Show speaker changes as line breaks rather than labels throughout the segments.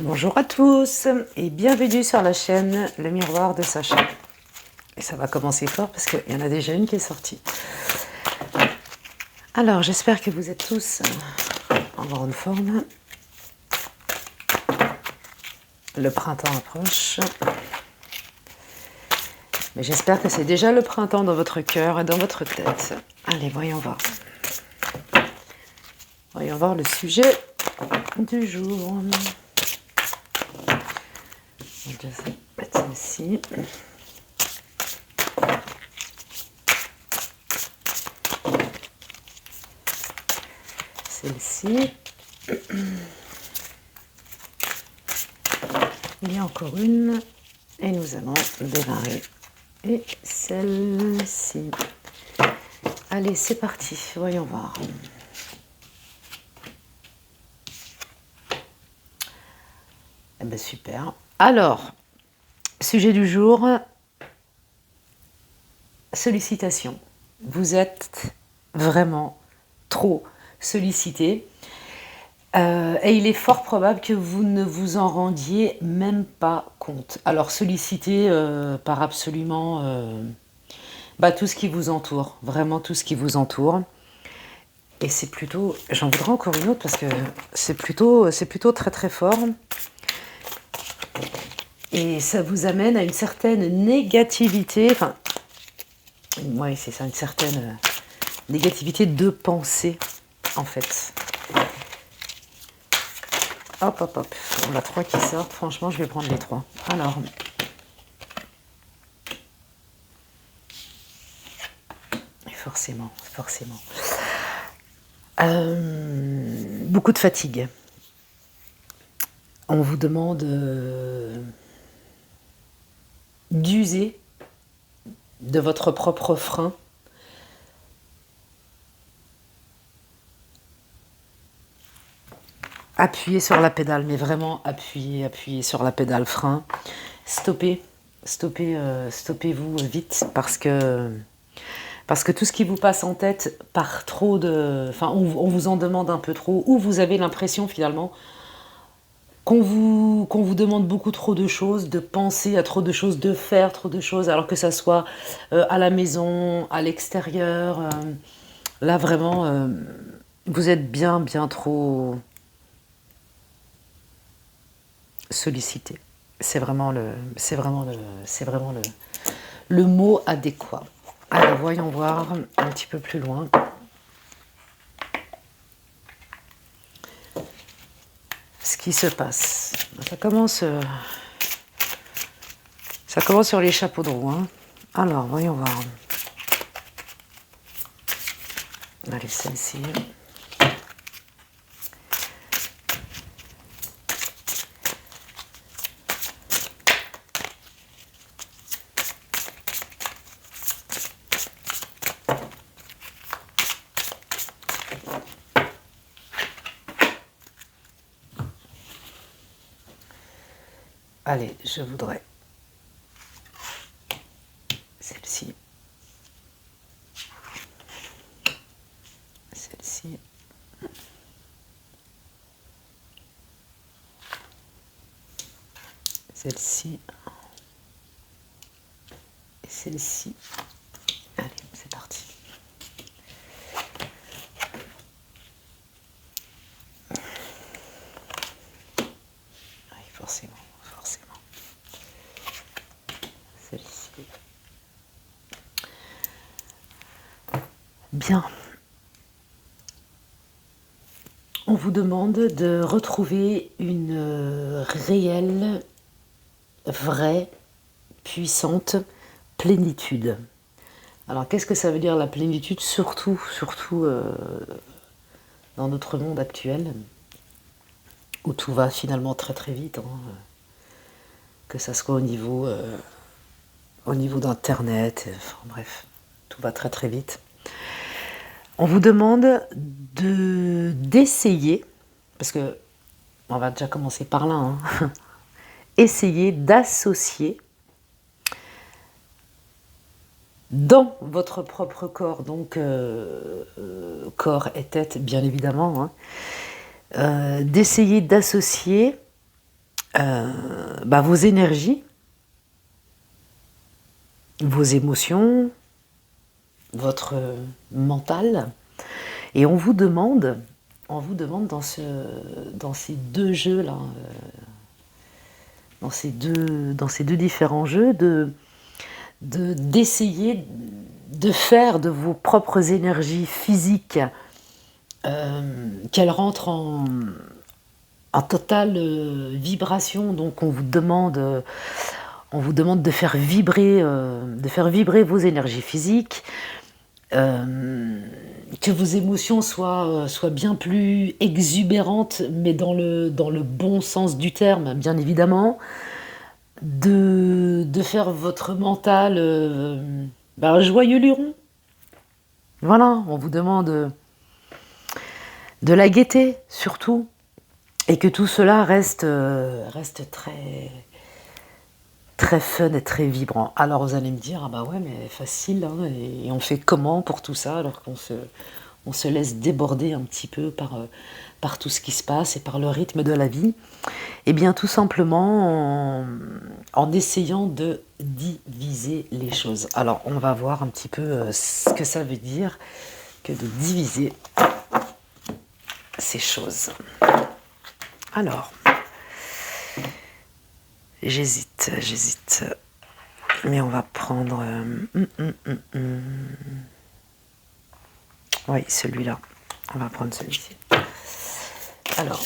Bonjour à tous et bienvenue sur la chaîne Le Miroir de Sacha. Et ça va commencer fort parce qu'il y en a déjà une qui est sortie. Alors j'espère que vous êtes tous en grande forme. Le printemps approche. Mais j'espère que c'est déjà le printemps dans votre cœur et dans votre tête. Allez, voyons voir. Voyons voir le sujet du jour. Je vais mettre ça ici. Celle-ci. Il y a encore une. Et nous allons démarrer. Et celle-ci. Allez, c'est parti. Voyons voir. Eh bien, super. Alors, sujet du jour, sollicitation. Vous êtes vraiment trop sollicité. Et il est fort probable que vous ne vous en rendiez même pas compte. Alors, sollicité par absolument tout ce qui vous entoure. Vraiment tout ce qui vous entoure. Et c'est plutôt... J'en voudrais encore une autre parce que c'est plutôt très très fort. Et ça vous amène à une certaine négativité, enfin, oui, c'est ça, une certaine négativité de pensée, en fait. Hop, hop, hop. On a 3 qui sortent. Franchement, je vais prendre les 3. Alors, forcément. Beaucoup de fatigue. On vous demande d'user de votre propre frein. Appuyez sur la pédale, mais vraiment appuyez sur la pédale frein. Stoppez-vous vite parce que tout ce qui vous passe en tête par trop de... Enfin, on vous en demande un peu trop, ou vous avez l'impression finalement qu'on vous demande beaucoup trop de choses, de penser à trop de choses, de faire trop de choses, alors que ça soit à la maison, à l'extérieur. Là, vraiment, vous êtes bien trop sollicité. C'est vraiment le mot adéquat. Alors, voyons voir un petit peu plus loin. Ce qui se passe. Ça commence sur les chapeaux de roue. Hein. Alors, voyons voir. Allez, celle-ci. Allez, je voudrais celle-ci. Celle-ci. Celle-ci. Et celle-ci. Allez, c'est parti. Oui, forcément. Celle-ci. Bien. On vous demande de retrouver une réelle, vraie, puissante plénitude. Alors, qu'est-ce que ça veut dire la plénitude? Surtout dans notre monde actuel, où tout va finalement très très vite, hein, que ça soit au niveau d'Internet, enfin bref, tout va très très vite. On vous demande d'essayer, parce que on va déjà commencer par là, hein, essayer d'associer dans votre propre corps, donc corps et tête bien évidemment, hein, d'essayer d'associer vos énergies, vos émotions, votre mental. Et on vous demande dans ces deux jeux-là, dans ces deux différents jeux, d'essayer de faire de vos propres énergies physiques qu'elles rentrent en totale vibration. Donc on vous demande de faire vibrer vos énergies physiques, que vos émotions soient bien plus exubérantes, mais dans le bon sens du terme, bien évidemment. De faire votre mental joyeux luron. Voilà, on vous demande de la gaieté, surtout. Et que tout cela reste très, très fun et très vibrant. Alors vous allez me dire, ah bah ouais, mais facile, hein, et on fait comment pour tout ça, alors qu'on se laisse déborder un petit peu par tout ce qui se passe et par le rythme de la vie. Eh bien tout simplement en essayant de diviser les choses. Alors on va voir un petit peu ce que ça veut dire que de diviser ces choses. Alors, j'hésite, mais on va prendre... Oui, celui-là. On va prendre celui-ci. Alors,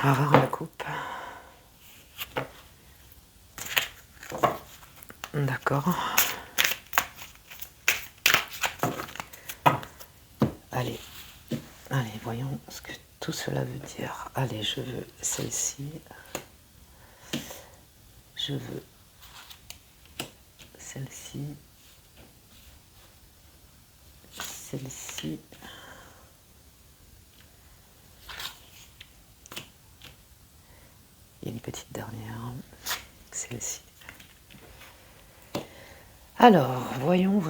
on va voir la coupe. D'accord. Allez, voyons ce que tout cela veut dire. Allez, je veux celle-ci. Je veux celle-ci. Celle-ci. Il y a une petite dernière. Celle-ci. Alors, voyons.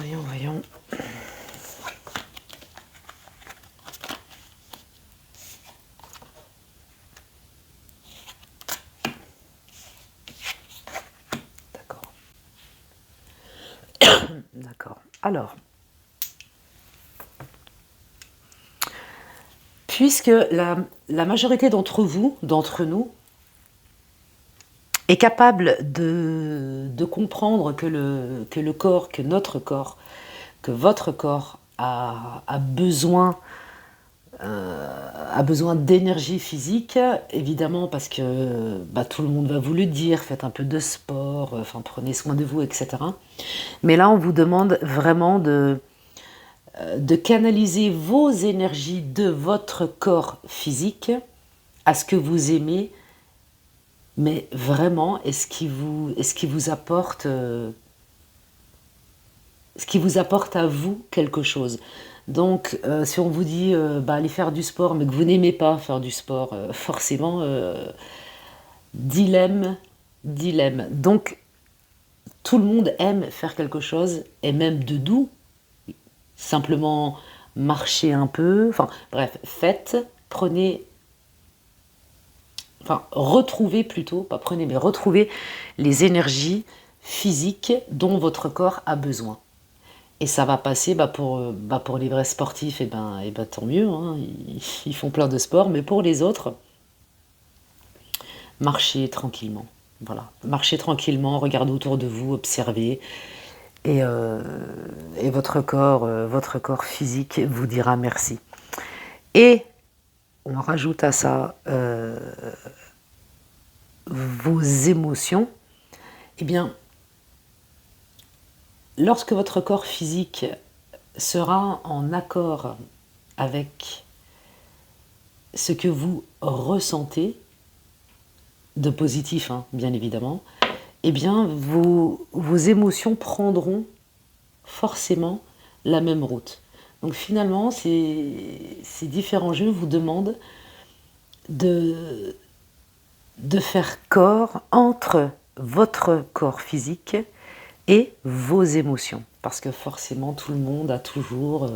D'accord. Alors, puisque la majorité d'entre nous, est capable de comprendre que le corps, que notre corps, que votre corps a besoin d'énergie physique, évidemment, parce que tout le monde va vous le dire, faites un peu de sport, prenez soin de vous, etc. Mais là, on vous demande vraiment de canaliser vos énergies de votre corps physique à ce que vous aimez, mais vraiment, est-ce qui vous apporte à vous quelque chose. Donc, si on vous dit allez faire du sport, mais que vous n'aimez pas faire du sport, forcément, dilemme. Donc, tout le monde aime faire quelque chose, et même de doux, simplement marcher un peu, bref, retrouvez plutôt, pas prenez, mais retrouvez les énergies physiques dont votre corps a besoin. Et ça va passer pour les vrais sportifs, tant mieux, hein, ils font plein de sports, mais pour les autres, marchez tranquillement. Voilà, marchez tranquillement, regardez autour de vous, observez, et votre corps physique vous dira merci. Et on rajoute à ça vos émotions. Eh bien, lorsque votre corps physique sera en accord avec ce que vous ressentez, de positif, hein, bien évidemment, eh bien, vos émotions prendront forcément la même route. Donc finalement, ces différents jeux vous demandent de faire corps entre votre corps physique et vos émotions. Parce que forcément, tout le monde a toujours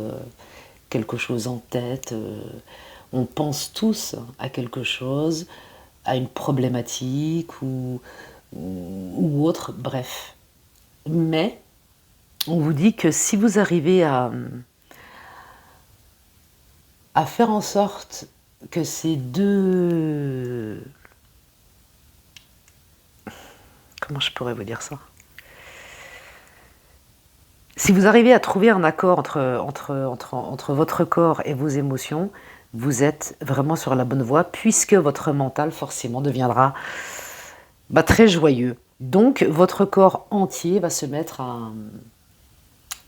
quelque chose en tête. On pense tous à quelque chose, à une problématique ou autre, bref. Mais on vous dit que si vous arrivez à faire en sorte que ces deux... Comment je pourrais vous dire ça? Si vous arrivez à trouver un accord entre votre corps et vos émotions, vous êtes vraiment sur la bonne voie, puisque votre mental, forcément, deviendra très joyeux. Donc, votre corps entier va se mettre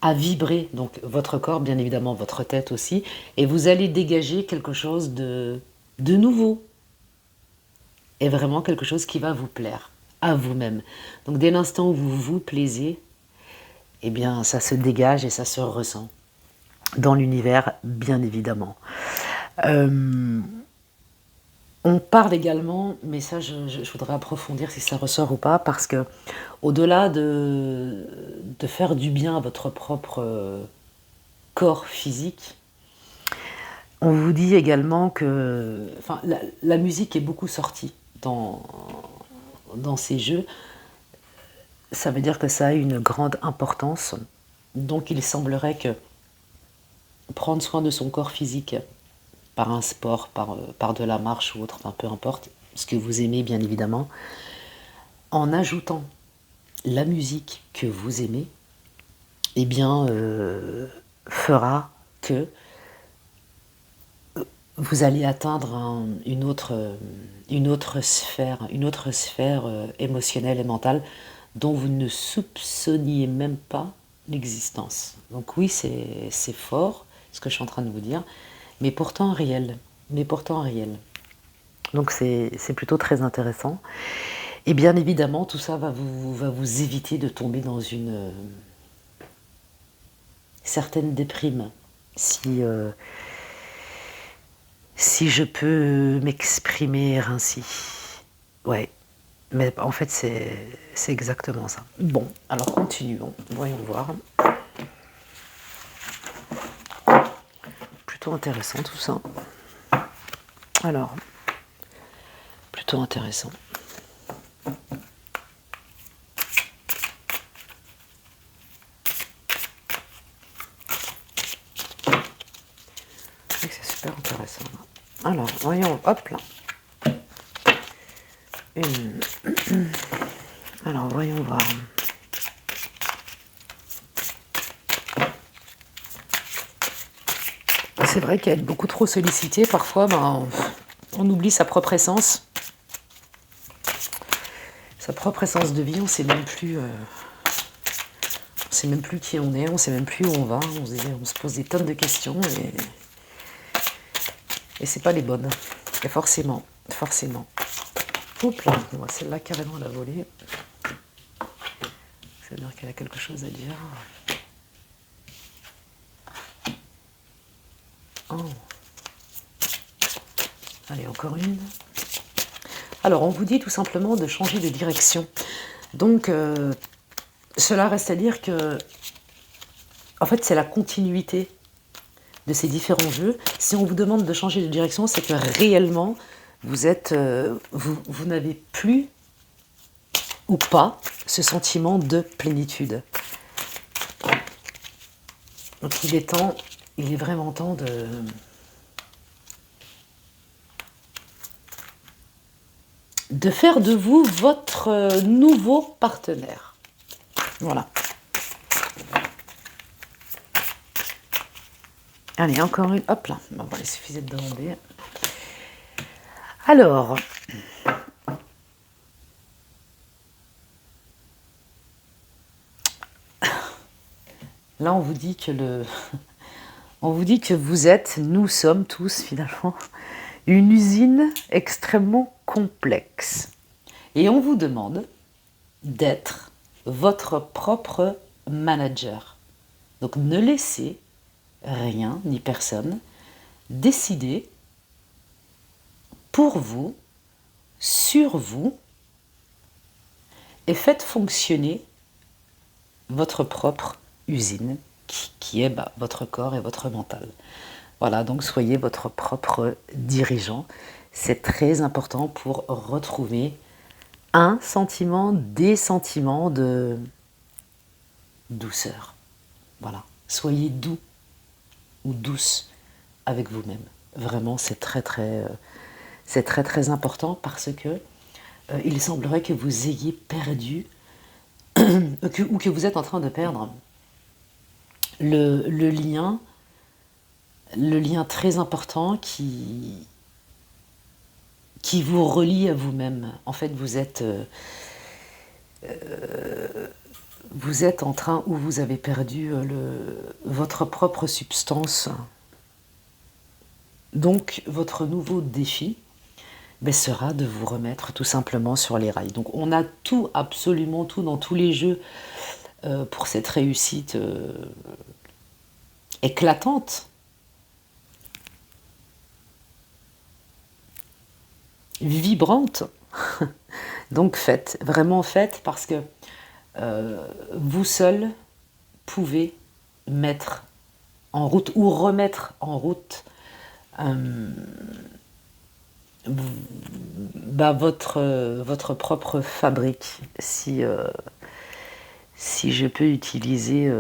à vibrer. Donc, votre corps, bien évidemment, votre tête aussi. Et vous allez dégager quelque chose de nouveau. Et vraiment quelque chose qui va vous plaire, à vous-même. Donc, dès l'instant où vous vous plaisez, eh bien, ça se dégage et ça se ressent dans l'univers, bien évidemment. On parle également, mais ça, je voudrais approfondir si ça ressort ou pas, parce que au-delà de faire du bien à votre propre corps physique, on vous dit également que, enfin, la musique est beaucoup sortie dans ces jeux. Ça veut dire que ça a une grande importance. Donc il semblerait que prendre soin de son corps physique par un sport, par de la marche ou autre, enfin, peu importe, ce que vous aimez bien évidemment, en ajoutant la musique que vous aimez, eh bien, fera que vous allez atteindre une autre sphère émotionnelle et mentale dont vous ne soupçonniez même pas l'existence. Donc oui, c'est fort, ce que je suis en train de vous dire, mais pourtant réel. Donc c'est plutôt très intéressant. Et bien évidemment, tout ça va vous éviter de tomber dans une certaine déprime. Si je peux m'exprimer ainsi. Ouais. Mais en fait, c'est exactement ça. Bon, alors continuons. Voyons voir. Plutôt intéressant tout ça. Alors, plutôt intéressant. C'est super intéressant. Alors, voyons, hop là. Alors, voyons voir. C'est vrai qu'être beaucoup trop sollicité, parfois, on oublie sa propre essence. Sa propre essence de vie, on ne sait même plus... on sait même plus qui on est, on ne sait même plus où on va. On se pose des tonnes de questions et c'est pas les bonnes. Et forcément. Oups là, celle-là carrément la volée. Ça veut dire qu'elle a quelque chose à dire. Oh. Allez, encore une. Alors, on vous dit tout simplement de changer de direction. Donc, cela reste à dire que, en fait, c'est la continuité de ces différents jeux. Si on vous demande de changer de direction, c'est que réellement, vous n'avez plus ou pas ce sentiment de plénitude. Donc il est vraiment temps de faire de vous votre nouveau partenaire. Voilà. Allez, encore une. Hop là. Bon, il suffisait de demander. Alors. Là, on vous dit que nous sommes tous finalement une usine extrêmement complexe. Et on vous demande d'être votre propre manager. Donc ne laissez rien ni personne décider pour vous, sur vous, et faites fonctionner votre propre usine, qui est votre corps et votre mental. Voilà, donc soyez votre propre dirigeant. C'est très important pour retrouver un sentiment, des sentiments de douceur. Voilà, soyez doux ou douce avec vous-même. Vraiment, c'est très important parce que il semblerait que vous ayez perdu ou que vous êtes en train de perdre le lien très important qui vous relie à vous-même. En fait, vous êtes en train, ou vous avez perdu votre propre substance. Donc, votre nouveau défi sera de vous remettre tout simplement sur les rails. Donc, on a tout, absolument tout, dans tous les jeux pour cette réussite éclatante. Vibrante. Donc faites, vraiment faites, parce que vous seul pouvez mettre en route ou remettre en route votre propre fabrique, si je peux utiliser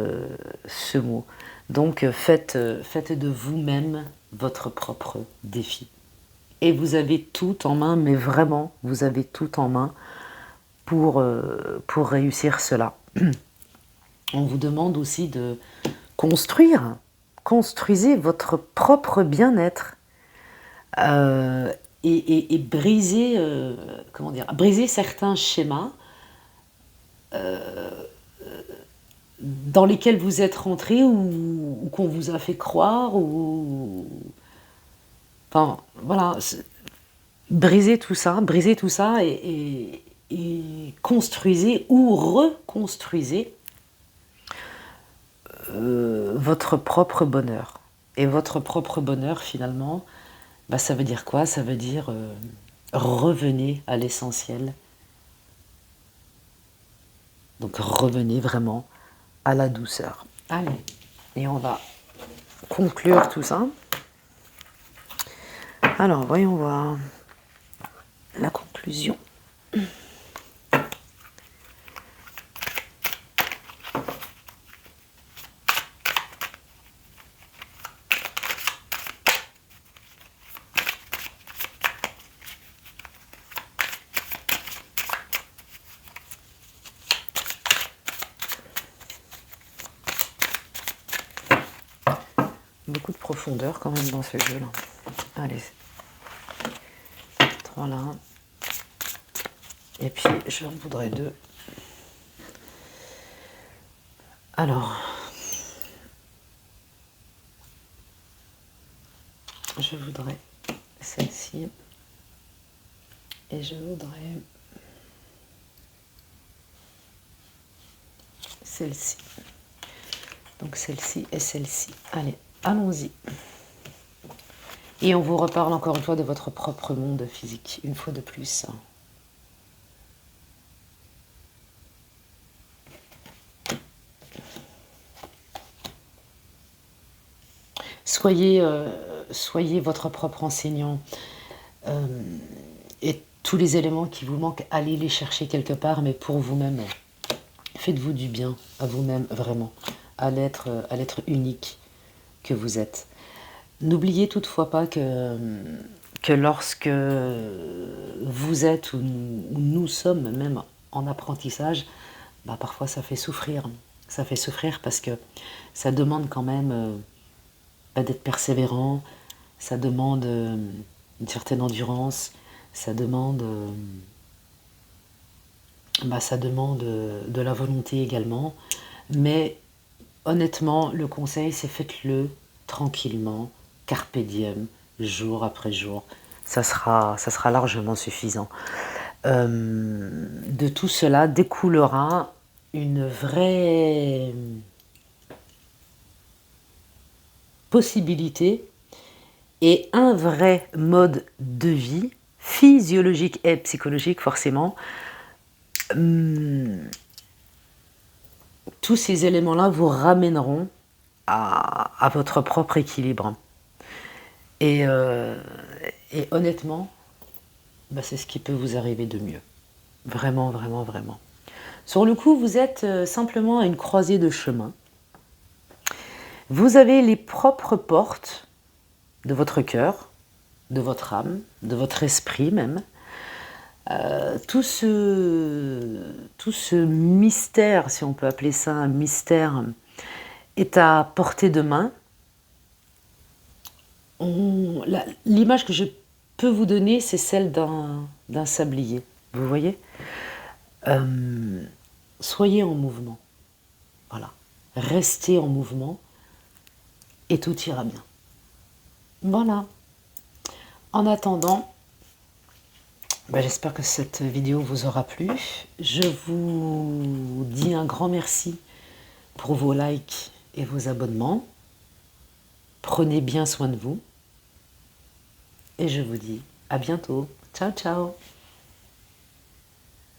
ce mot. Donc faites de vous-même votre propre défi. Et vous avez tout en main, mais vraiment, vous avez tout en main pour réussir cela. On vous demande aussi de construire. Construisez votre propre bien-être. Et briser, briser certains schémas dans lesquels vous êtes rentré ou qu'on vous a fait croire, enfin, voilà, brisez tout ça et construisez ou reconstruisez votre propre bonheur. Et votre propre bonheur, finalement, ça veut dire quoi? Ça veut dire revenez à l'essentiel. Donc revenez vraiment à la douceur. Allez, et on va conclure tout ça. Alors, voyons voir la conclusion. Beaucoup de profondeur quand même dans ce jeu-là. Allez. 3 là. Et puis, je en voudrais 2. Alors. Je voudrais celle-ci. Et je voudrais celle-ci. Donc celle-ci et celle-ci. Allez, allons-y. Et on vous reparle encore une fois de votre propre monde physique, une fois de plus. Soyez votre propre enseignant. Et tous les éléments qui vous manquent, allez les chercher quelque part, mais pour vous-même. Faites-vous du bien à vous-même, vraiment, à l'être unique que vous êtes. N'oubliez toutefois pas que lorsque vous êtes ou nous sommes même en apprentissage, parfois ça fait souffrir. Ça fait souffrir parce que ça demande quand même d'être persévérant, ça demande une certaine endurance, ça demande de la volonté également. Mais honnêtement, le conseil, c'est faites-le tranquillement, carpe diem, jour après jour. Ça sera largement suffisant. De tout cela découlera une vraie possibilité et un vrai mode de vie, physiologique et psychologique forcément, tous ces éléments-là vous ramèneront à votre propre équilibre. Et, et honnêtement, bah, c'est ce qui peut vous arriver de mieux. Vraiment, vraiment, vraiment. Sur le coup, vous êtes simplement à une croisée de chemin. Vous avez les propres portes de votre cœur, de votre âme, de votre esprit même. Tout ce mystère, si on peut appeler ça un mystère, est à portée de main. L'image que je peux vous donner, c'est celle d'un sablier. Vous voyez? Soyez en mouvement. Voilà. Restez en mouvement et tout ira bien. Voilà. En attendant, j'espère que cette vidéo vous aura plu. Je vous dis un grand merci pour vos likes et vos abonnements. Prenez bien soin de vous. Et je vous dis à bientôt. Ciao, ciao.